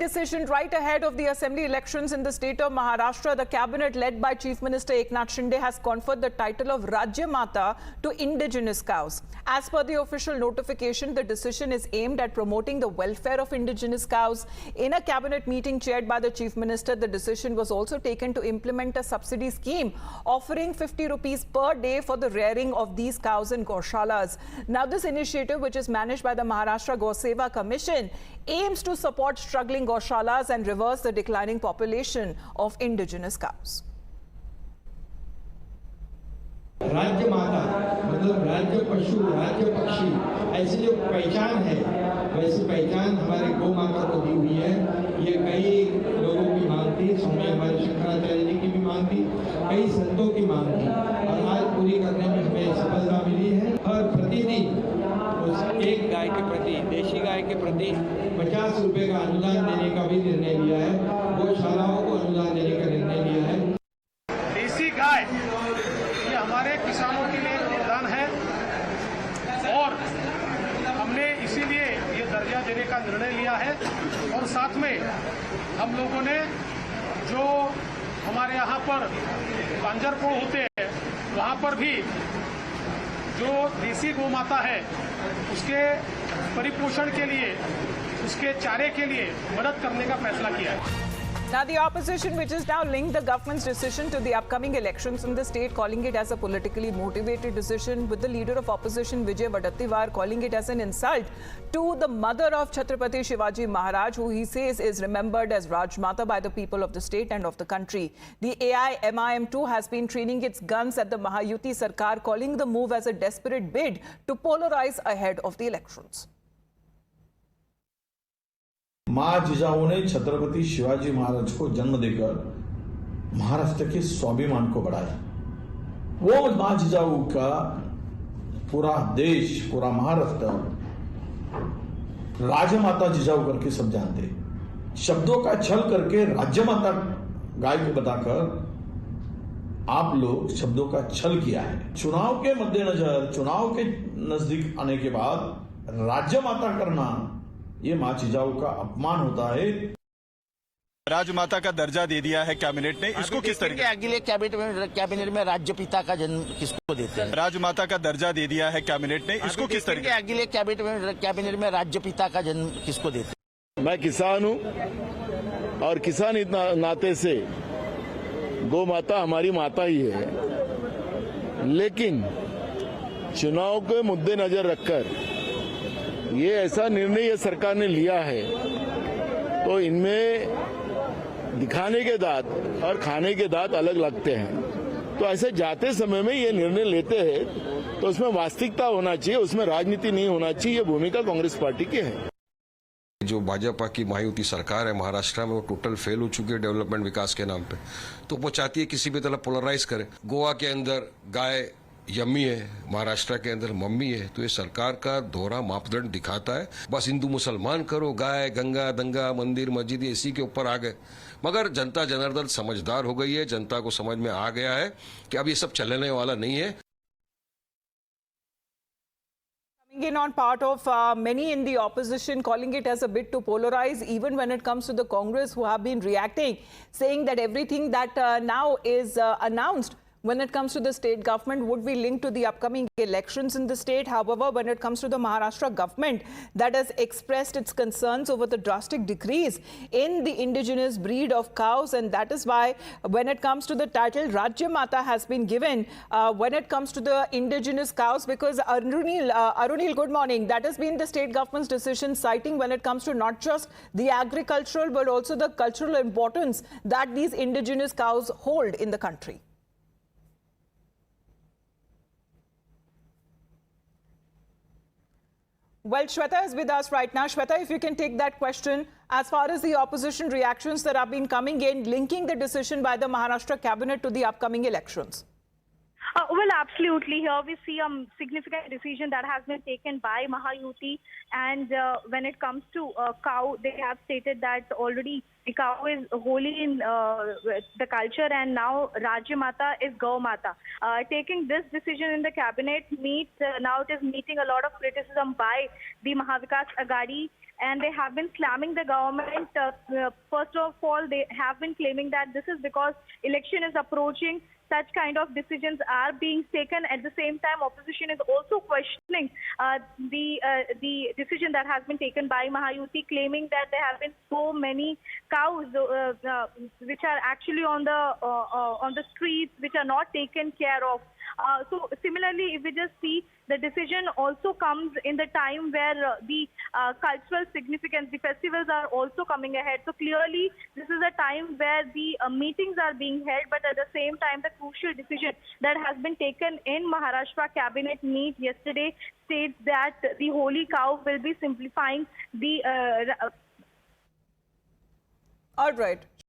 Decision right ahead of the assembly elections in the state of Maharashtra. The cabinet led by Chief Minister Eknath Shinde has conferred the title of Rajya Mata to indigenous cows. As per the official notification, the decision is aimed at promoting the welfare of indigenous cows. In a cabinet meeting chaired by the Chief Minister, the decision was also taken to implement a subsidy scheme offering 50 rupees per day for the rearing of these cows in Gaushalas. Now, this initiative, which is managed by the Maharashtra Gauseva Commission, aims to support struggling Gaushalas and reverse the declining population of indigenous cows. राज्य माता मतलब राज्य पशु, राज्य पक्षी, ऐसी जो पहचान है, वैसी पहचान हमारे गौ माता को दी हुई है। ये कई लोगों की मांग थी, स्वामी हमारे शंकराचार्य जी की भी मांग थी, कई संतों की मांग थी और आज पूरी करने में हमें सफलता मिली है। और प्रतिदिन उस एक गाय के प्रति, देशी गाय के प्रति 50 रुपए का अनुदान देने का भी निर्णय लिया है। गौशालाओं को अनुदान देने का निर्णय लिया है। देशी गाय ये हमारे किसानों के लिए वरदान है और हमने इसीलिए ये दर्जा देने का निर्णय लिया है। और साथ में हम लोगों ने जो हमारे यहाँ पर बांजरपुर होते हैं, वहाँ पर भी जो देसी गौ माता है उसके परिपोषण के लिए, उसके चारे के लिए मदद करने का फैसला किया है। Now, the opposition, which has now linked the government's decision to the upcoming elections in the state, calling it as a politically motivated decision, with the leader of opposition, Vijay Wadattiwar, calling it as an insult to the mother of Chhatrapati Shivaji Maharaj, who he says is remembered as Rajmata by the people of the state and of the country. The AIMIM too has been training its guns at the Mahayuti Sarkar, calling the move as a desperate bid to polarize ahead of the elections. मां जिजाऊ ने छत्रपति शिवाजी महाराज को जन्म देकर महाराष्ट्र के स्वाभिमान को बढ़ाया। वो मां जिजाऊ का पूरा देश, पूरा महाराष्ट्र राजमाता जिजाऊ करके सब जानते। शब्दों का छल करके राज्यमाता गाय को बताकर आप लोग शब्दों का छल किया है। चुनाव के मद्देनजर, चुनाव के नजदीक आने के बाद राज्यमाता करना ये मां जिजाऊ का अपमान होता है। राजमाता का दर्जा दे दिया है कैबिनेट ने, इसको किस तरीके अगले कैबिनेट में राज्यपिता का जन्म किसको देते हैं? राजमाता का दर्जा दे दिया है कैबिनेट ने, इसको किस तरीके अगले कैबिनेट में राज्यपिता का जन्म किसको देते हैं? मैं किसान हूं और किसान नाते से गौ माता हमारी माता ही है, लेकिन चुनाव के मद्देनजर रखकर ये ऐसा निर्णय ये सरकार ने लिया है, तो इनमें दिखाने के दांत और खाने के दांत अलग लगते हैं। तो ऐसे जाते समय में ये निर्णय लेते हैं तो उसमें वास्तविकता होना चाहिए, उसमें राजनीति नहीं होना चाहिए। ये भूमिका कांग्रेस पार्टी की है। जो भाजपा की महायुति सरकार है महाराष्ट्र में, वो टोटल फेल हो चुकी है डेवलपमेंट विकास के नाम पे। तो वो चाहती है किसी भी तरह पोलराइज करे। गोवा के अंदर गाय यम्मी है, महाराष्ट्र के अंदर मम्मी है। तो ये सरकार का दोहरा मापदंड दिखाता है। बस हिंदू मुसलमान करो, गाय गंगा दंगा मंदिर मस्जिद इसी के ऊपर आ गए। मगर जनता जनार्दन समझदार हो गई है, जनता को समझ में आ गया है कि अब ये सब चलने वाला नहीं है। In on part of many in the opposition, calling it as a bid to polarize, even when it comes to the Congress, who have been reacting, saying that everything that now is announced when it comes to the state government would be linked to the upcoming elections in the state. However, when it comes to the Maharashtra government, that has expressed its concerns over the drastic decrease in the indigenous breed of cows, and that is why when it comes to the title Rajya Mata has been given when it comes to the indigenous cows, because Arunil, good morning. That has been the state government's decision, citing when it comes to not just the agricultural but also the cultural importance that these indigenous cows hold in the country. Well, Shweta is with us right now. Shweta, if you can take that question, as far as the opposition reactions that have been coming in, linking the decision by the Maharashtra cabinet to the upcoming elections. Well, absolutely. Here we see a significant decision that has been taken by Mahayuti. And when it comes to cow, they have stated that already the cow is holy in the culture, and now Rajya Mata is Gau Mata. Taking this decision in the cabinet now it is meeting a lot of criticism by the Mahavikas Aghadi and they have been slamming the government. First of all, they have been claiming that this is because election is approaching. Such kind of decisions are being taken. At the same time, opposition is also questioning the decision that has been taken by Mahayuti, claiming that there have been so many cows which are actually on the streets, which are not taken care of. So similarly, if we just see, the decision also comes in the time where the cultural significance, the festivals are also coming ahead. So clearly, this is a time where the meetings are being held, but at the same time, the crucial decision that has been taken in Maharashtra cabinet meet yesterday states that the holy cow will be simplifying the All right.